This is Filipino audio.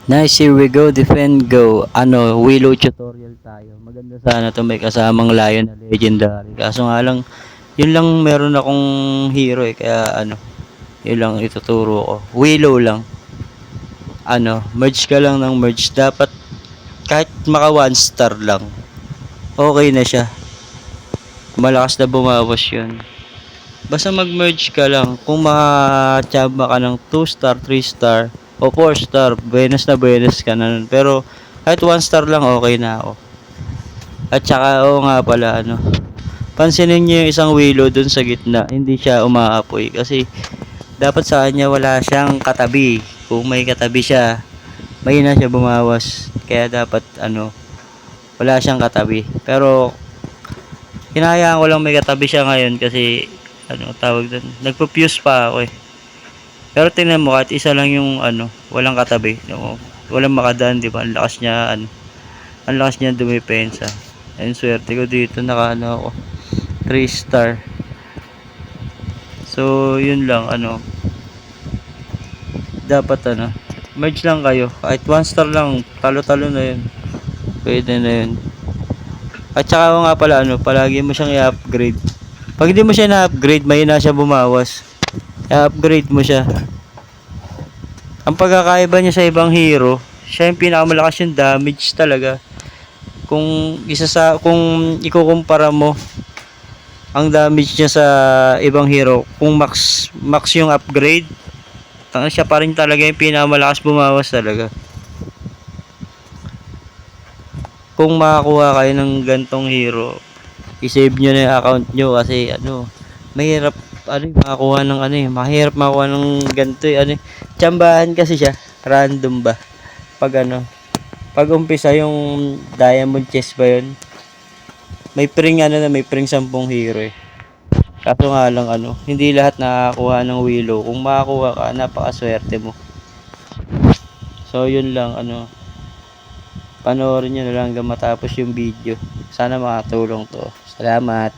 Nice, here we go, defend, go. Willow tutorial tayo. Maganda sana to may kasamang Lion na legendary. Kaso nga lang, yun lang meron akong hero kaya yun lang ituturo ko. Willow lang. Merge ka lang ng merge. Dapat kahit maka 1 star lang. Okay na siya. Malakas na bumawas yun. Basta mag-merge ka lang. Kung makachamba ka ng 2 star, 3 star, o 4 star, buenas ka na nun. Pero kahit 1 star lang okay na ako. At saka nga pala pansinin niyo yung isang willow dun sa gitna, hindi siya umaapoy kasi dapat sa kanya wala siyang katabi. Kung may katabi siya, mahina siya bumawas. Kaya dapat wala siyang katabi. Pero hinahayaan ko lang may katabi siya ngayon kasi tawag doon, nagpo-fuse pa ako eh. Pero tingnan mo kahit isa lang yung walang katabi, walang makadaan, di ba? Ang lakas niya ang lakas niya dumipensa. Ayun, swerte ko dito, naka ako 3 star. So yun lang, dapat merge lang kayo, kahit 1 star lang, talo-talo na yun, pwede na yun. At saka nga pala palagi mo siyang i-upgrade. Pag hindi mo siya na-upgrade, mahina siya bumawas. I-upgrade mo siya. Ang pagkakaiba niya sa ibang hero, siya yung pinakamalakas yung damage talaga. Kung kung ikukumpara mo ang damage niya sa ibang hero, kung max yung upgrade, siya pa rin talaga yung pinakamalakas bumawas talaga. Kung makakuha kayo ng gantong hero, i-save nyo na yung account nyo kasi mahirap makakuha ng mahirap makakuha ng ganito tsambahan kasi siya, random ba pag pag umpisa yung diamond chest ba yun, may pring 10 hero eh. Kaso nga lang hindi lahat nakakakuha ng willow. Kung makakuha ka, napakaswerte mo. So yun lang, panoorin nyo na lang hanggang matapos yung video. Sana makatulong to. Salamat.